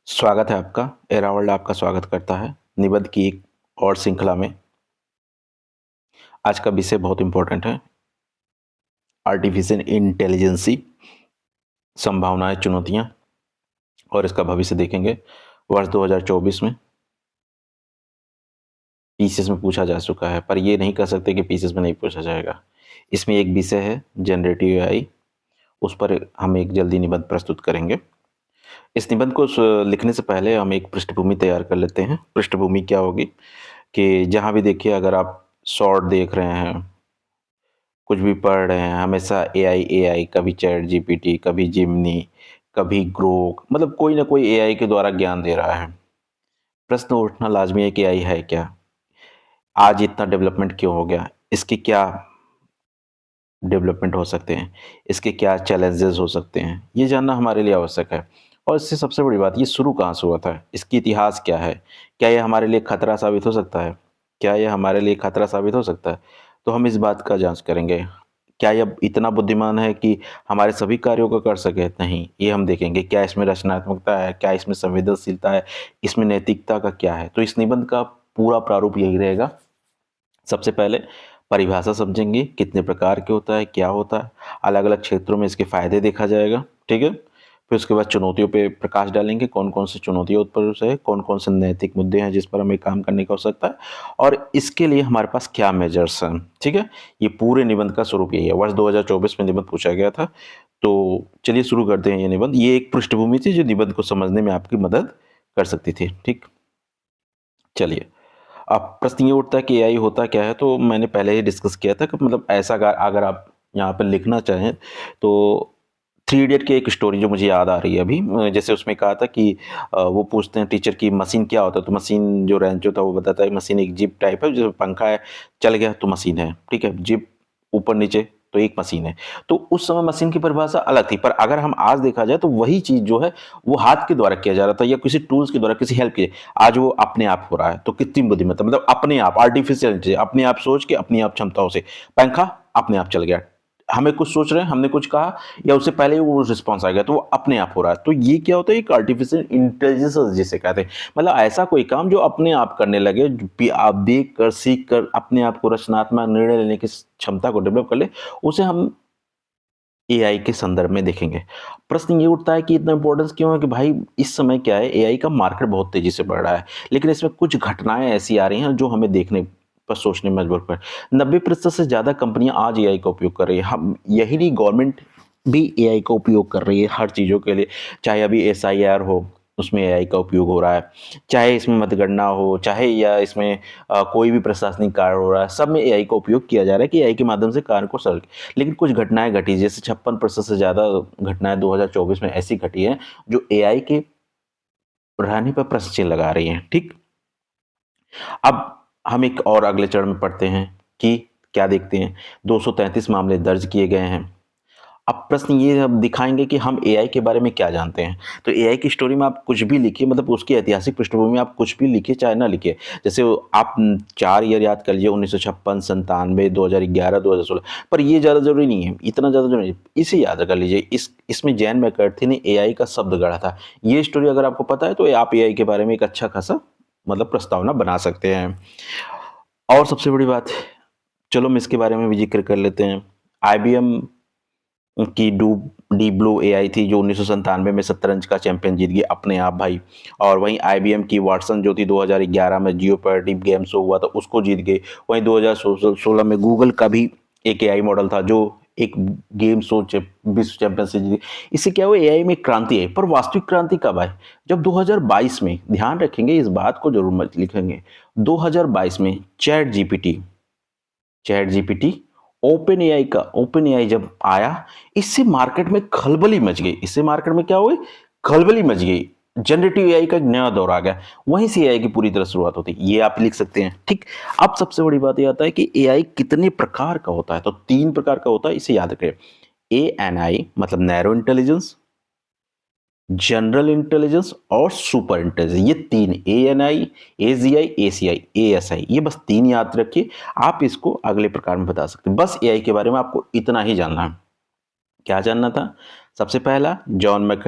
स्वागत है आपका। एरा वर्ल्ड आपका स्वागत करता है निबंध की एक और श्रृंखला में। आज का विषय बहुत इंपॉर्टेंट है। आर्टिफिशियल इंटेलिजेंसी, संभावनाएं, चुनौतियां और इसका भविष्य देखेंगे। वर्ष 2024 में पीसीएस में पूछा जा चुका है, पर ये नहीं कह सकते कि पीसीएस में नहीं पूछा जाएगा। इसमें एक विषय है जनरेटिव एआई, उस पर हम एक जल्दी निबंध प्रस्तुत करेंगे। इस निबंध को लिखने से पहले हम एक पृष्ठभूमि तैयार कर लेते हैं। पृष्ठभूमि क्या होगी कि जहाँ भी देखिए, अगर आप शॉर्ट देख रहे हैं, कुछ भी पढ़ रहे हैं, हमेशा एआई एआई, कभी चैट जीपीटी, कभी जिमनी, कभी ग्रोक, मतलब कोई ना कोई एआई के द्वारा ज्ञान दे रहा है। प्रश्न उठना लाजमी है कि एआई है क्या? आज इतना डेवलपमेंट क्यों हो गया? इसके क्या डेवलपमेंट हो सकते हैं? इसके क्या चैलेंजेस हो सकते हैं? ये जानना हमारे लिए आवश्यक है। और इससे सबसे बड़ी बात, ये शुरू कहाँ से हुआ था? इसकी इतिहास क्या है? क्या ये हमारे लिए खतरा साबित हो सकता है? क्या ये हमारे लिए खतरा साबित हो सकता है? तो हम इस बात का जांच करेंगे। क्या यह इतना बुद्धिमान है कि हमारे सभी कार्यों को कर सके? नहीं, ये हम देखेंगे। क्या इसमें रचनात्मकता है? क्या इसमें संवेदनशीलता है? इसमें नैतिकता का क्या है? तो इस निबंध का पूरा प्रारूप यही रहेगा। सबसे पहले परिभाषा समझेंगे, कितने प्रकार के होता है, क्या होता है, अलग अलग क्षेत्रों में इसके फायदे देखा जाएगा, ठीक है। फिर उसके बाद चुनौतियों पे प्रकाश डालेंगे, कौन कौन सी चुनौतियाँ उत्पन्न है, कौन कौन से नैतिक मुद्दे हैं जिस पर हमें काम करने की आवश्यकता है, और इसके लिए हमारे पास क्या मेजर्स हैं, ठीक है। ये पूरे निबंध का स्वरूप यही है। वर्ष 2024 में निबंध पूछा गया था। तो चलिए शुरू करते हैं ये निबंध। ये एक पृष्ठभूमि थी जो निबंध को समझने में आपकी मदद कर सकती थी, ठीक। चलिए, अब प्रश्न ये उठता है कि एआई होता क्या है? तो मैंने पहले ही डिस्कस किया था कि मतलब ऐसा अगर अगर आप यहाँ पे लिखना चाहें तो थ्री इडियट की एक स्टोरी जो मुझे याद आ रही है अभी, जैसे उसमें कहा था कि वो पूछते हैं टीचर की मशीन क्या होता है, तो मशीन जो रेंचो था वो बताता है मशीन एक जिप टाइप है, जो पंखा है चल गया तो मशीन है, ठीक है। जिप ऊपर नीचे तो एक मशीन है। तो उस समय मशीन की परिभाषा अलग थी, पर अगर हम आज देखा जाए तो वही चीज जो है वो हाथ के द्वारा किया जा रहा था या किसी टूल्स के द्वारा, किसी हेल्प के। आज वो अपने आप हो रहा है। तो कितनी बुद्धिमत्ता, मतलब अपने आप, आर्टिफिशियल, अपने आप सोच के अपनी आप क्षमताओं से पंखा अपने आप चल गया। हमें कुछ सोच रहे हैं, हमने कुछ कहा या उससे पहले ही वो रिस्पॉन्स आ गया, तो वो अपने आप हो रहा है। तो ये क्या होता है? एक आर्टिफिशियल इंटेलिजेंस जिसे कहते हैं। मतलब ऐसा कोई काम जो अपने आप करने लगे, आप देख कर सीख कर अपने आप को रचनात्मक निर्णय लेने की क्षमता को डेवलप कर ले, उसे हम एआई के संदर्भ में देखेंगे। प्रश्न ये उठता है कि इतना इंपॉर्टेंस क्यों है कि भाई इस समय क्या है, एआई का मार्केट बहुत तेजी से बढ़ रहा है, लेकिन इसमें कुछ घटनाएं ऐसी आ रही हैं जो हमें देखने पर सोचने में मजबूर कर। 90% से ज्यादा कंपनियां आज एआई का उपयोग कर रही है। हम यही नहीं, गवर्नमेंट भी एआई का उपयोग कर रही है हर चीजों के लिए। चाहे अभी एसआईआर हो, उसमें एआई का उपयोग हो रहा है। चाहे इसमें मतगणना हो, चाहे या इसमें कोई भी प्रशासनिक कार्य हो रहा है, सब में एआई का उपयोग किया जा रहा है कि एआई के माध्यम से कार्य को सरल। लेकिन कुछ घटनाएं घटी, जैसे 56% से ज़्यादा घटनाएं 2024 में ऐसी घटी हैं जो एआई के रहने पर प्रश्न चिन्ह लगा रही हैं, ठीक। अब हम एक और अगले चरण में पढ़ते हैं कि क्या देखते हैं। 233 मामले दर्ज किए गए हैं। अब प्रश्न ये अब दिखाएंगे कि हम एआई के बारे में क्या जानते हैं। तो एआई की स्टोरी में आप कुछ भी लिखिए, मतलब उसकी ऐतिहासिक पृष्ठभूमि में आप कुछ भी लिखिए चाहे ना लिखिए। जैसे आप 4 ईयर याद कर लीजिए, 1956, 97, 2011, 2016। पर ये ज़्यादा जरूरी नहीं है, इतना ज़्यादा जरूरी नहीं, इसे याद कर लीजिए। इसमें जैन मैकर्थी ने एआई का शब्द गढ़ा था। ये स्टोरी अगर आपको पता है तो आप एआई के बारे में एक अच्छा खासा मतलब प्रस्तावना बना सकते हैं। और सबसे बड़ी बात, चलो हम इसके बारे में भी जिक्र कर लेते हैं। आईबीएम की डीप ब्लू एआई थी जो 1997 में शतरंज का चैंपियन जीत गई अपने आप भाई। और वहीं आईबीएम की वाटसन जो थी 2011 में जियोपर्डी गेम शो हुआ था उसको जीत गई। वहीं 2016 में गूगल का भी एक एआई मॉडल था जो एक गेम शो विश्व चैंपियनशिप जीती। इससे क्या हुआ? एआई में क्रांति आई। पर वास्तविक क्रांति कब आई? जब 2022 में, ध्यान रखेंगे इस बात को जरूर मत लिखेंगे, 2022 में चैट जीपीटी ओपन एआई जब आया, इससे मार्केट में खलबली मच गई। इससे मार्केट में क्या हो गई? खलबली मच गई। जनरेटिव एआई का एक नया दौर आ गया। वहीं से एआई की पूरी तरह शुरुआत होती है। ये आप लिख सकते हैं, ठीक। अब सबसे बड़ी बात ये आता है कि एआई कितने प्रकार का होता है। तो 3 प्रकार का होता है, इसे याद रखें। एएनआई मतलब नैरो इंटेलिजेंस, जनरल इंटेलिजेंस और सुपर इंटेलिजेंस। ये 3, एएनआई, एजीआई, एसीआई, एएसआई, ये बस 3 याद रखिए। आप इसको अगले प्रकार में बता सकते हैं। बस एआई के बारे में आपको इतना ही जानना है। क्या जानना था? सबसे पहला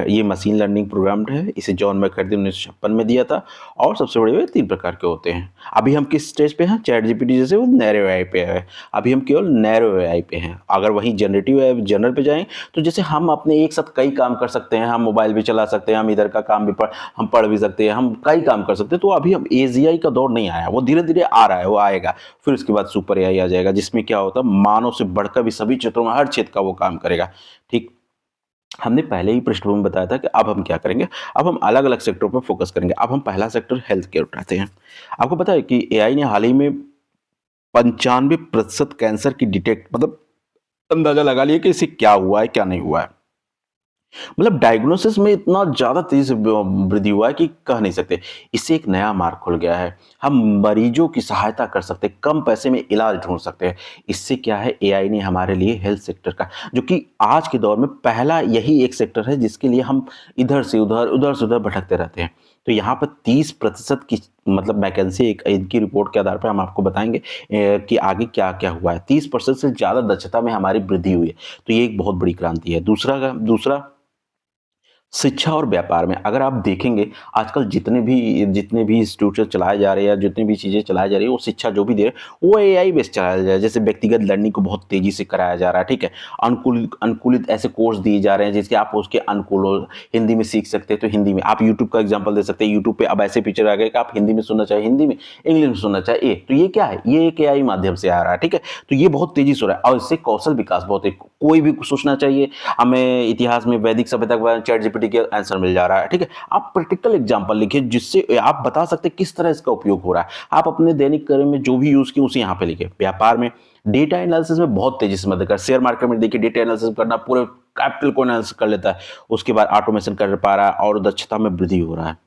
ये मशीन लर्निंग प्रोग्राम है, इसे जॉन मैककार्थी ने 1956 में दिया था। और सबसे बड़े वे 3 प्रकार के होते हैं। अभी हम किस स्टेज पे हैं? चैट जीपीटी जैसे वो नैरो एआई पे है। अभी हम केवल नैरो एआई पे हैं। अगर वहीं जनरेटिव एआई जनरल पे जाएं तो जैसे हम अपने एक साथ कई काम कर सकते हैं, हम मोबाइल भी चला सकते हैं, हम इधर का काम भी हम पढ़ भी सकते हैं, हम कई काम कर सकते हैं। तो अभी हम एजीआई का दौर नहीं आया, वो धीरे धीरे आ रहा है, वो आएगा। फिर उसके बाद सुपर एआई आ जाएगा, जिसमें क्या होता है, मानव से बढ़कर भी सभी क्षेत्रों में हर क्षेत्र का वो काम करेगा। ठीक, हमने पहले ही पृष्ठभूमि बताया था कि अब हम क्या करेंगे। अब हम अलग अलग सेक्टरों पर फोकस करेंगे। अब हम पहला सेक्टर हेल्थ केयर उठाते हैं। आपको पता है कि एआई ने हाल ही में 95% कैंसर की डिटेक्ट मतलब अंदाजा लगा लिया कि इसे क्या हुआ है क्या नहीं हुआ है। मतलब डायग्नोसिस में इतना ज़्यादा तेज़ी से वृद्धि हुआ है कि कह नहीं सकते। इससे एक नया मार्ग खुल गया है। हम मरीजों की सहायता कर सकते हैं, कम पैसे में इलाज ढूँढ सकते हैं। इससे क्या है, एआई ने हमारे लिए हेल्थ सेक्टर का, जो कि आज के दौर में पहला यही एक सेक्टर है जिसके लिए हम इधर से उधर भटकते रहते हैं। तो यहाँ पर 30% की मतलब वैकेंसी, एक इनकी रिपोर्ट के आधार पर हम आपको बताएँगे कि आगे क्या-क्या हुआ है। 30% से ज़्यादा दक्षता में हमारी वृद्धि हुई है। तो ये एक बहुत बड़ी क्रांति है। दूसरा शिक्षा और व्यापार में अगर आप देखेंगे, आजकल जितने भी इंस्टीट्यूशन चलाए जा रहे हैं या जितनी भी चीज़ें चलाई जा रही है, वो शिक्षा जो भी दे रहे हैं वो एआई बेस्ड चलाया जा रहा है। जैसे व्यक्तिगत लर्निंग को बहुत तेज़ी से कराया जा रहा है, ठीक है। अनुकूलित ऐसे कोर्स दिए जा रहे हैं जिसके आप उसके अनुकूल हो, हिंदी में सीख सकते हैं तो हिंदी में। आप यूट्यूब का एग्जाम्पल दे सकते हैं। यूट्यूब पे अब ऐसे फीचर आ गए कि आप हिंदी में सुनना चाहे हिंदी में, इंग्लिश में सुनना चाहे ए। तो ये क्या है, ये एक एआई माध्यम से आ रहा है, ठीक है। तो ये बहुत तेज़ी से हो रहा है और इससे कौशल विकास बहुत है। कोई भी सोचना चाहिए, हमें इतिहास में वैदिक सभ्यता के बारे में चैट जीपीटी के आंसर मिल जा रहा है, ठीक है। आप प्रैक्टिकल एग्जांपल लिखिए जिससे आप बता सकते हैं किस तरह इसका उपयोग हो रहा है। आप अपने दैनिक कार्य में जो भी यूज किए उसे यहाँ पे लिखिए। व्यापार में डेटा एनालिसिस में बहुत तेजी से मदद कर, शेयर मार्केट में देखिए डेटा एनालिसिस करना, पूरे कैपिटल को एनालिसिस कर लेता है। उसके बाद ऑटोमेशन कर पा रहा है और दक्षता में वृद्धि हो रहा है।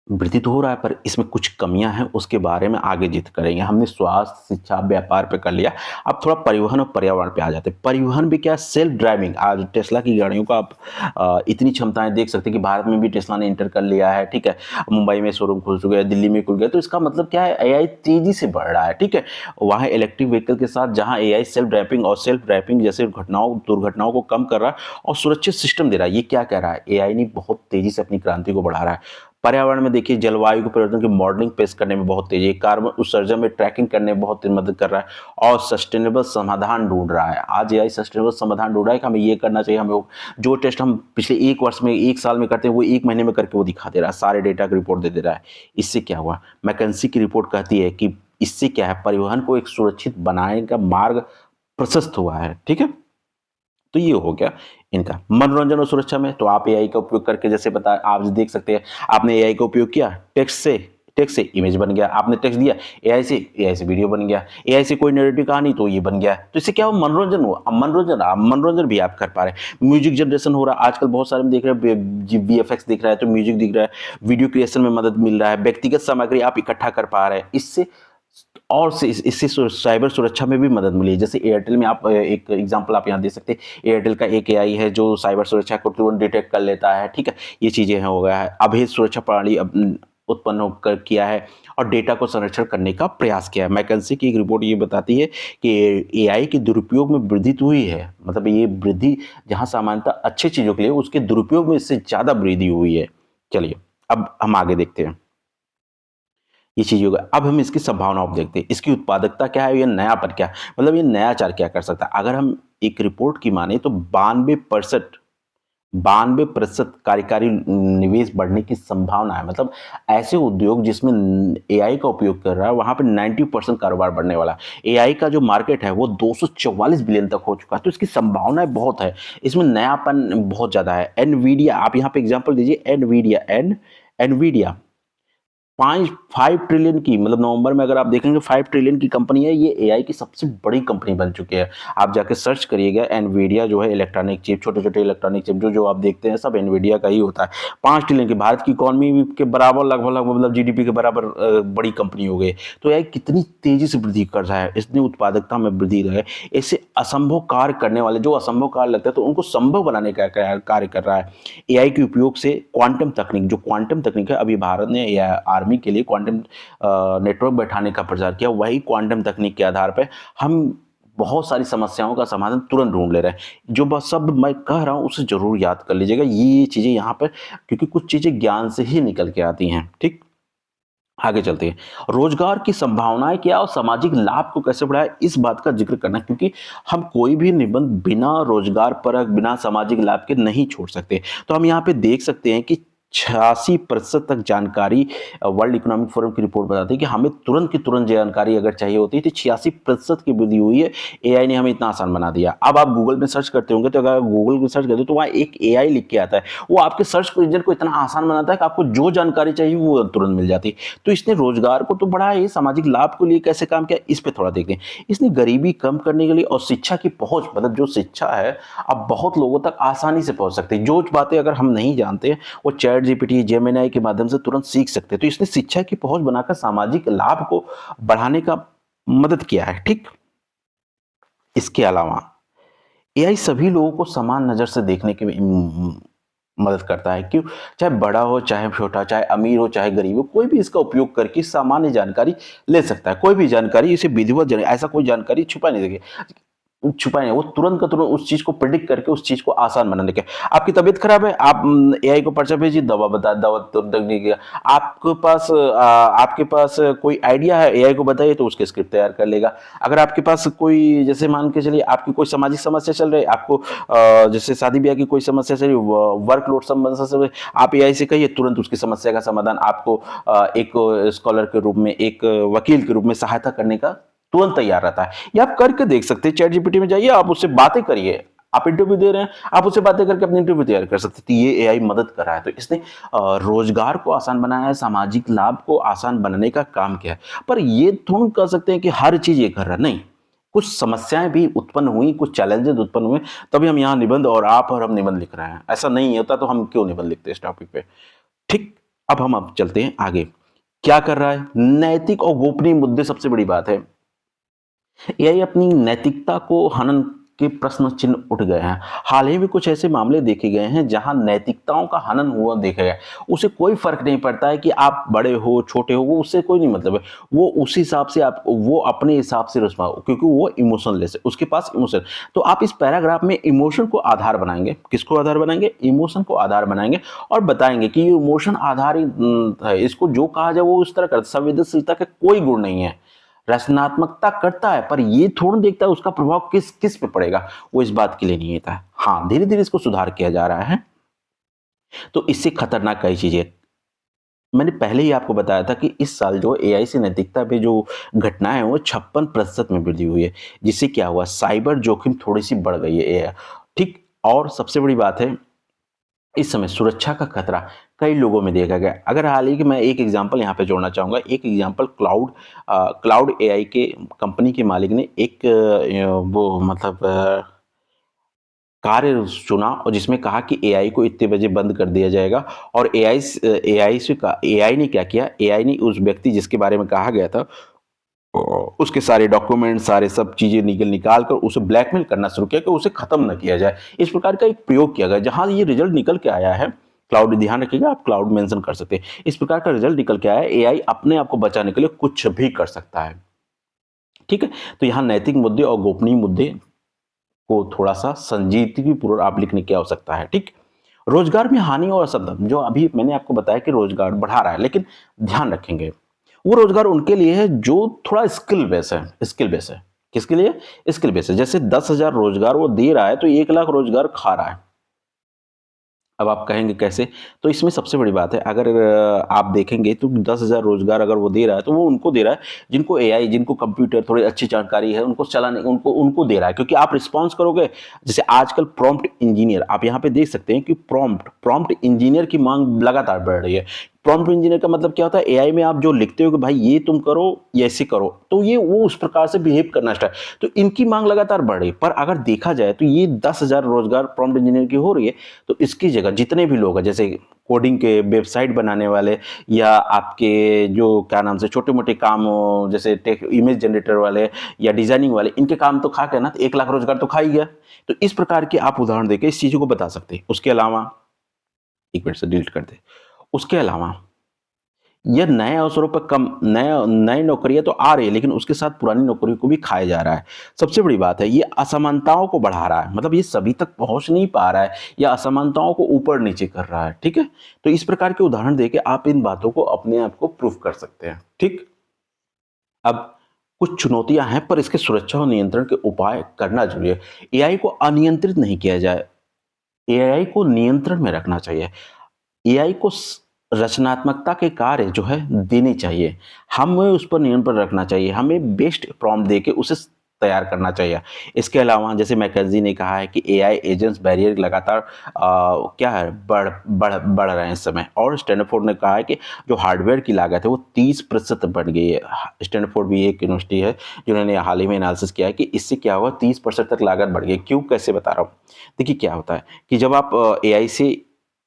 वृद्धि तो हो रहा है पर इसमें कुछ कमियां हैं, उसके बारे में आगे जिक्र करेंगे। हमने स्वास्थ्य, शिक्षा, व्यापार पे कर लिया। अब थोड़ा परिवहन और पर्यावरण पे आ जाते हैं। परिवहन भी क्या, सेल्फ ड्राइविंग। आज टेस्ला की गाड़ियों का आप इतनी क्षमताएं देख सकते हैं कि भारत में भी टेस्ला ने एंटर कर लिया है, ठीक है। मुंबई में शोरूम खुल चुके हैं, दिल्ली में खुल गए। तो इसका मतलब क्या है, एआई तेजी से बढ़ रहा है, ठीक है। वहाँ इलेक्ट्रिक व्हीकल के साथ जहाँ एआई सेल्फ ड्राइविंग जैसे दुर्घटनाओं को कम कर रहा है और सुरक्षित सिस्टम दे रहा है। ये क्या कह रहा है, एआई ने बहुत तेजी से अपनी क्रांति को बढ़ा रहा है। पर्यावरण में देखिए, जलवायु के परिवर्तन की मॉडलिंग पेश करने में बहुत तेजी है, कार्बन उत्सर्जन में ट्रैकिंग करने में बहुत तेज मदद कर रहा है और सस्टेनेबल समाधान ढूंढ रहा है। आज एआई सस्टेनेबल समाधान ढूंढ रहा है कि हमें ये करना चाहिए, हमें जो टेस्ट हम पिछले 1 वर्ष में 1 साल में करते हैं वो 1 महीने में करके वो दिखा दे रहा है, सारे डेटा की रिपोर्ट दे रहा है। इससे क्या हुआ, मैकेंसी की रिपोर्ट कहती है कि इससे क्या है, परिवहन को एक सुरक्षित बनाने का मार्ग प्रशस्त हुआ है, ठीक है। तो ये हो गया इनका। मनोरंजन और सुरक्षा में तो आप एआई का उपयोग करके, जैसे बता आप देख सकते हैं, आपने एआई का उपयोग किया, टेक्स्ट से इमेज बन गया, आपने टेक्स्ट दिया एआई से वीडियो बन गया, एआई से कोई नैरेटिव कहानी तो ये बन गया। तो इससे क्या हुआ, मनोरंजन हुआ। अब मनोरंजन भी आप कर पा रहे हैं। म्यूजिक जनरेशन हो रहा है, आजकल बहुत सारे में देख रहे हैं वीएफएक्स दिख रहा है तो म्यूजिक दिख रहा है, वीडियो क्रिएशन में मदद मिल रहा है, व्यक्तिगत सामग्री आप इकट्ठा कर पा रहे हैं। इससे और से इससे साइबर सुरक्षा में भी मदद मिली है। जैसे एयरटेल में आप एक एग्जांपल आप यहाँ दे सकते हैं। एयरटेल का एक एआई है जो साइबर सुरक्षा को तुरंत डिटेक्ट कर लेता है, ठीक है। ये चीज़ें हैं, हो गया है। अभेद सुरक्षा प्रणाली उत्पन्न होकर किया है और डेटा को संरक्षण करने का प्रयास किया है। मैकेंसी की एक रिपोर्ट ये बताती है कि एआई के दुरुपयोग में वृद्धि तो हुई है, मतलब ये वृद्धि जहाँ सामान्यतः अच्छी चीज़ों के लिए, उसके दुरुपयोग में इससे ज़्यादा वृद्धि हुई है। चलिए अब हम आगे देखते हैं ये चीज़ होगा। अब हम इसकी संभावनाओं को देखते हैं, इसकी उत्पादकता क्या है, ये नयापन क्या है, मतलब ये नयाचार क्या कर सकता है। अगर हम एक रिपोर्ट की माने तो 92% कार्यकारी निवेश बढ़ने की संभावना है। मतलब ऐसे उद्योग जिसमें एआई का उपयोग कर रहा है वहां पे 90% कारोबार बढ़ने वाला है। एआई का जो मार्केट है वो 244 बिलियन तक हो चुका है, तो इसकी संभावनाएं बहुत है, इसमें नयापन बहुत ज्यादा है। एनवीडिया, आप यहाँ पे एग्जाम्पल दीजिए, एनवीडिया 5 ट्रिलियन की, मतलब नवंबर में अगर आप देखेंगे 5 ट्रिलियन की कंपनी है। ये एआई की सबसे बड़ी कंपनी बन चुकी है। आप जाके सर्च करिएगा, एनवीडिया जो है इलेक्ट्रॉनिक चिप, छोटे छोटे इलेक्ट्रॉनिक चिप जो आप देखते हैं सब एनवीडिया का ही होता है। 5 ट्रिलियन की, भारत की इकोनॉमी के बराबर लगभग मतलब जीडीपी के बराबर बड़ी कंपनी हो गई। तो एआई कितनी तेजी से वृद्धि कर रहा है, इतनी उत्पादकता में वृद्धि रहा है। ऐसे असंभव कार्य करने वाले, जो असंभव कार्य लगता है तो उनको संभव बनाने का कार्य कर रहा है एआई के उपयोग से। क्वांटम तकनीक, जो क्वांटम तकनीक है, अभी भारत ने आर्मी के लिए क्वांटम नेटवर्क बैठाने का प्रचार किया। वही क्वांटम तकनीक के आधार पर हम बहुत सारी समस्याओं का समाधान तुरंत ढूँढ ले रहा है। जो बस सब मैं कह रहा हूँ उसे ज़रूर याद कर लीजिएगा, ये चीज़ें यहाँ पर, क्योंकि कुछ चीज़ें ज्ञान से ही निकल के आती हैं, ठीक? आगे चलते हैं। रोज़गार की संभावनाएँ क्या और सामाजिक लाभ को कैसे बढ़ाएँ, इस बात का ज़िक्र करना है, क्योंकि हम कोई भी निबंध बिना रोज़गार परक, बिना सामाजिक लाभ के नहीं छोड़ सकते। तो हम यहाँ पे देख सकते हैं कि 86% तक जानकारी वर्ल्ड इकोनॉमिक फोरम की रिपोर्ट बताती है कि हमें तुरंत की तुरंत जानकारी अगर चाहिए होती है तो 86% की वृद्धि हुई है। एआई ने हमें इतना आसान बना दिया। अब आप गूगल में सर्च करते होंगे तो अगर गूगल में सर्च करते हो तो वहाँ एक एआई लिख के आता है। वो आपके सर्च इंजन को इतना आसान बनाता है कि आपको जो जानकारी चाहिए वो तुरंत मिल जाती है। तो इसने रोजगार को तो बढ़ाया, ये सामाजिक लाभ के लिए कैसे काम किया, इस पे थोड़ा देखते हैं। इसने गरीबी कम करने के लिए और शिक्षा की पहुंच, मतलब जो शिक्षा है अब बहुत लोगों तक आसानी से पहुंच सकती है। जो बातें अगर हम नहीं जानते वो चैट जीपीटी, जेमिनी के माध्यम से तुरंत सीख सकते हैं। तो इसने शिक्षा की पहुंच बनाकर सामाजिक लाभ को बढ़ाने का मदद किया है, ठीक। इसके अलावा एआई सभी लोगों को समान नजर से देखने की मदद करता है। क्यों? चाहे बड़ा हो, चाहे छोटा, चाहे अमीर हो, चाहे गरीब हो, कोई भी इसका उपयोग करके सामान्य जानकारी ले सकता है। कोई भी जानकारी इसे विधिवत ऐसा कोई जानकारी छुपा नहीं देगी, छुपाए नहीं, वो तुरंत का तुरंत उस चीज को प्रिडिक्ट करके उस चीज को आसान बनाने के। आपकी तबीयत खराब है, आप एआई को पर्चा भेजिए, दवा बता, दवा तुरंत नहीं किया। आपके पास कोई आइडिया है, एआई को बताइए तो उसके स्क्रिप्ट तैयार कर लेगा। अगर आपके पास कोई, जैसे मान के चलिए आपकी कोई सामाजिक समस्या चल रही है, आपको जैसे शादी ब्याह की कोई समस्या चल रही है, वर्कलोड समस्या चल रही है, आप एआई से कहिए, तुरंत उसकी समस्या का समाधान आपको एक स्कॉलर के रूप में, एक वकील के रूप में सहायता करने का तुरंत तैयार रहता है। ये आप करके देख सकते हैं। चैट जीपीटी में जाइए, आप उससे बातें करिए। आप इंटरव्यू दे रहे हैं, आप उससे बातें करके अपनी इंटरव्यू तैयार कर सकते हैं। तो ये एआई मदद कर रहा है। तो इसने रोजगार को आसान बनाया है, सामाजिक लाभ को आसान बनाने का काम किया है। पर ये थोड़ा कह सकते हैं कि हर चीज ये कर रहा है, नहीं। कुछ समस्याएं भी उत्पन्न हुई, कुछ चैलेंजेस उत्पन्न हुए, तभी हम यहाँ निबंध और आप और हम निबंध लिख रहे हैं। ऐसा नहीं होता तो हम क्यों निबंध लिखते इस टॉपिक पे, ठीक। अब चलते हैं आगे। क्या कर रहा है? नैतिक और गोपनीय मुद्दे सबसे बड़ी बात है। एआई अपनी नैतिकता को हनन के प्रश्न चिन्ह उठ गए हैं। हाल ही में कुछ ऐसे मामले देखे गए हैं जहां नैतिकताओं का हनन हुआ देखा गया। उसे कोई फर्क नहीं पड़ता है कि आप बड़े हो, छोटे हो, वो उससे कोई नहीं मतलब है। वो उस हिसाब से आप, वो अपने हिसाब से रिस्पॉन्ड, क्योंकि वो इमोशनलेस है, उसके पास इमोशन। तो आप इस पैराग्राफ में इमोशन को आधार बनाएंगे। किसको आधार बनाएंगे? इमोशन को आधार बनाएंगे और बताएंगे कि ये इमोशन आधारित है। इसको जो कहा जाए वो उस तरह कर, संवेदनशीलता का कोई गुण नहीं है। रचनात्मकता करता है, पर ये थोड़ा देखता है उसका प्रभाव किस किस पे पड़ेगा, वो इस बात के लिए नहीं होता है। हाँ, धीरे धीरे इसको सुधार किया जा रहा है। तो इससे खतरनाक कई चीजें, मैंने पहले ही आपको बताया था कि इस साल जो एआई से नैतिकता पे जो घटनाएं हैं वो 56% में वृद्धि हुई है। जिससे क्या हुआ? साइबर जोखिम थोड़ी सी बढ़ गई है एआई, ठीक। और सबसे बड़ी बात है, इस समय सुरक्षा का खतरा कई लोगों में देखा गया। अगर हाल ही कि मैं एक एग्जांपल यहाँ पे जोड़ना चाहूँगा। एक एग्जांपल क्लाउड एआई के कंपनी के मालिक ने एक वो मतलब कार्य चुना और जिसमें कहा कि एआई को इतने बजे बंद कर दिया जाएगा। और एआई ने क्या किया? एआई ने उस व्यक्ति जिसके बारे में कहा गया था उसके सारे डॉक्यूमेंट, सारे सब चीजें निकाल कर उसे ब्लैकमेल करना शुरू किया कि उसे खत्म न किया जाए। इस प्रकार का एक प्रयोग किया गया। जहां ये रिजल्ट निकल के आया है, क्लाउड, ध्यान रखिएगा, आप क्लाउड मेंशन कर सकते हैं। इस प्रकार का रिजल्ट निकल के आया है। एआई अपने आप को बचाने के लिए कुछ भी कर सकता है, ठीक है। तो यहाँ नैतिक मुद्दे और गोपनीय मुद्दे को थोड़ा सा संजीदगी पूर्वक आप लिखने की आवश्यकता है, ठीक। रोजगार में हानि और असर, जो अभी मैंने आपको बताया कि रोजगार बढ़ा रहा है, लेकिन ध्यान रखेंगे वो रोजगार उनके लिए है जो थोड़ा स्किल बेस है। स्किल बेस है किसके लिए? स्किल बेस है। जैसे 10,000 रोजगार वो दे रहा है तो 1 लाख रोजगार खा रहा है। अब आप कहेंगे कैसे? तो इसमें सबसे बड़ी बात है, अगर आप देखेंगे तो 10,000 रोजगार अगर वो दे रहा है तो वो उनको दे रहा है जिनको एआई, जिनको कंप्यूटर थोड़ी अच्छी जानकारी है, उनको चलाने, उनको उनको दे रहा है। क्योंकि आप रिस्पॉन्स करोगे, जैसे आजकल प्रॉम्प्ट इंजीनियर, आप यहाँ पे देख सकते हैं कि प्रॉम्प्ट इंजीनियर की मांग लगातार बढ़ रही है। प्रॉम्प्ट इंजीनियर का मतलब क्या होता है? एआई में आप जो लिखते हो कि भाई ये तुम करो, ये ऐसे करो, तो ये वो उस प्रकार से बिहेव करना स्टार्ट। तो इनकी मांग लगातार बढ़ रही है। पर अगर देखा जाए तो ये 10,000 रोजगार प्रॉम्प्ट इंजीनियर की हो रही है, तो इसकी जगह जितने भी लोग हैं, जैसे कोडिंग के, वेबसाइट बनाने वाले, या आपके जो क्या नाम से छोटे मोटे काम हो, जैसे टेक इमेज जनरेटर वाले या डिजाइनिंग वाले, इनके काम तो खा के ना, तो 1 लाख रोजगार तो खा ही गया। तो इस प्रकार के आप उदाहरण देके इस चीजों को बता सकते हैं। उसके अलावा, एक मिनट से डिलीट कर दे। उसके अलावा यह नए अवसरों पर कम नए नई नौकरियाँ तो आ रही है, लेकिन उसके साथ पुरानी नौकरियों को भी खाया जा रहा है। सबसे बड़ी बात है, ये असमानताओं को बढ़ा रहा है, मतलब ये सभी तक पहुँच नहीं पा रहा है या असमानताओं को ऊपर-नीचे कर रहा है, ठीक है? तो इस प्रकार के उदाहरण देके आप इन बातों को अपने आप को प्रूव कर सकते हैं, ठीक? अब कुछ चुनौतियाँ हैं, पर इसके सुरक्षा और नियंत्रण के उपाय करना ज़रूरी है। एआई को अनियंत्रित नहीं किया जाए, एआई को नियंत्रण में रखना चाहिए। एआई को रचनात्मकता के कार्य जो है देने चाहिए। हमें उस पर नियंत्रण रखना चाहिए। हमें बेस्ट प्रॉम्प्ट देके उसे तैयार करना चाहिए। इसके अलावा जैसे मैकेंजी ने कहा है कि एआई एजेंट्स बैरियर लगातार क्या है बढ़ रहे हैं इस समय, और स्टैनफोर्ड ने कहा है कि जो हार्डवेयर की लागत है वो 30% बढ़ गई है। स्टैनफोर्ड भी एक यूनिवर्सिटी है जिन्होंने हाल ही में एनालिसिस किया है कि इससे क्या हुआ, 30% तक लागत बढ़ गई। क्यों, कैसे बता रहा हूँ। देखिए क्या होता है कि जब आप एआई से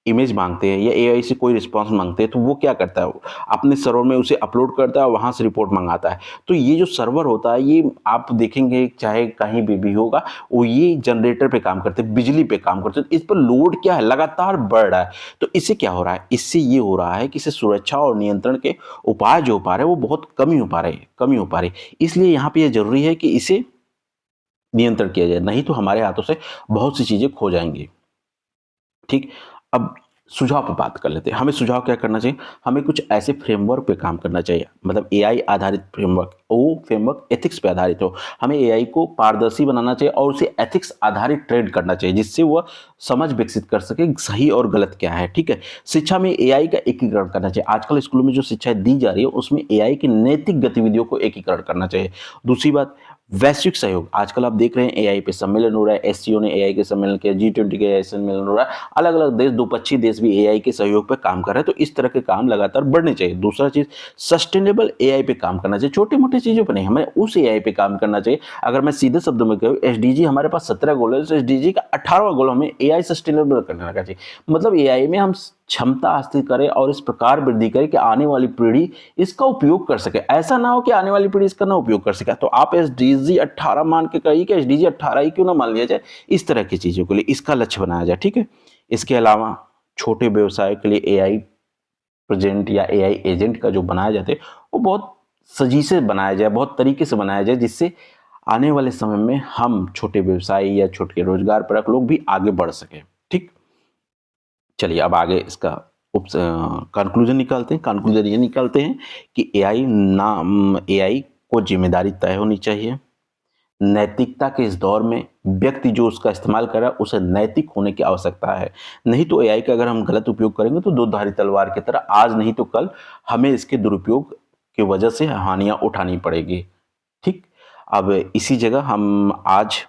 इमेज माँगते हैं या एआई से कोई रिस्पॉन्स माँगते हैं, तो वो क्या करता है, अपने सर्वर में उसे अपलोड करता है और वहाँ से रिपोर्ट मँगाता है। तो ये जो सर्वर होता है, ये आप देखेंगे चाहे कहीं भी होगा, वो ये जनरेटर पे काम करते हैं, बिजली पे काम करते हैं। इस पर लोड क्या है, लगातार बढ़ रहा है। तो इससे क्या हो रहा है, इससे ये हो रहा है कि इससे सुरक्षा और नियंत्रण के उपाय जो हो पा रहे हैं, वो बहुत कम ही हो पा रहे हैं। इसलिए यहाँ पे ये ज़रूरी है कि इसे नियंत्रण किया जाए, नहीं तो हमारे हाथों से बहुत सी चीज़ें खो जाएँगी। ठीक। अब सुझाव पे बात कर लेते हैं। हमें सुझाव क्या करना चाहिए? हमें कुछ ऐसे फ्रेमवर्क पे काम करना चाहिए, मतलब एआई आधारित फ्रेमवर्क, वो फ्रेमवर्क एथिक्स पे आधारित हो। हमें एआई को पारदर्शी बनाना चाहिए और उसे एथिक्स आधारित ट्रेन करना चाहिए, जिससे वह समझ विकसित कर सके सही और गलत क्या है, ठीक है? शिक्षा में एआई का एकीकरण करना चाहिए। आजकल स्कूलों में जो शिक्षाएँ दी जा रही है, उसमें एआई की नैतिक गतिविधियों को एकीकरण करना चाहिए। दूसरी बात, वैश्विक सहयोग। आजकल आप देख रहे हैं एआई पे सम्मेलन हो रहा है, एससीओ ने एआई के सम्मेलन किया, जी20 के एआई सम्मेलन हो रहा है। अलग-अलग देश, द्विपक्षीय देश भी एआई के सहयोग पे काम कर रहे हैं, तो इस तरह के काम लगातार बढ़ने चाहिए। दूसरा चीज़, सस्टेनेबल एआई पे काम करना चाहिए, छोटी-मोटी चीज़ों पे नहीं, हमें उस एआई पे काम करना चाहिए। अगर मैं सीधे शब्दों में कहूँ, एसडीजी हमारे पास 17 गोल है, तो एसडीजी का 18वां गोल हमें एआई सस्टेनेबल करने का चाहिए। मतलब एआई में हम क्षमता हासिल करें और इस प्रकार वृद्धि करें कि आने वाली पीढ़ी इसका उपयोग कर सके। ऐसा ना हो कि आने वाली पीढ़ी इसका ना उपयोग कर सके। तो आप एसडीजी 18 मान के कहिए कि एसडीजी 18 ही क्यों ना मान लिया जाए, इस तरह की चीज़ों के लिए इसका लक्ष्य बनाया जाए, ठीक है? इसके अलावा छोटे व्यवसाय के लिए एआई प्रेजेंट या एआई एजेंट का जो बनाया जाता है, वो बहुत सजी से बनाया जाए, बहुत तरीके से बनाया जाए, जिससे आने वाले समय में हम छोटे व्यवसायी या छोटे रोजगारपरक लोग भी आगे बढ़ सकें, ठीक? चलिए अब आगे इसका कंक्लूजन निकालते हैं। कंक्लूजन ये निकालते हैं कि एआई को ज़िम्मेदारी तय होनी चाहिए। नैतिकता के इस दौर में व्यक्ति जो उसका इस्तेमाल कर रहा है, उसे नैतिक होने की आवश्यकता है। नहीं तो एआई का अगर हम गलत उपयोग करेंगे तो दो-धारी तलवार की तरह आज नहीं तो कल हमें इसके दुरुपयोग की वजह से हानियाँ उठानी पड़ेगी। ठीक? अब इसी जगह हम आज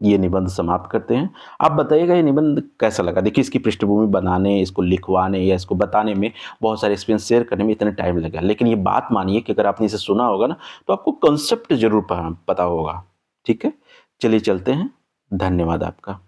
ये निबंध समाप्त करते हैं। आप बताइएगा ये निबंध कैसा लगा? देखिए इसकी पृष्ठभूमि बनाने, इसको लिखवाने या इसको बताने में, बहुत सारे एक्सपीरियंस शेयर करने में इतना टाइम लगा। लेकिन ये बात मानिए कि अगर आपने इसे सुना होगा ना, तो आपको कांसेप्ट ज़रूर प पता होगा। ठीक है? चलिए चलते हैं। धन्यवाद आपका।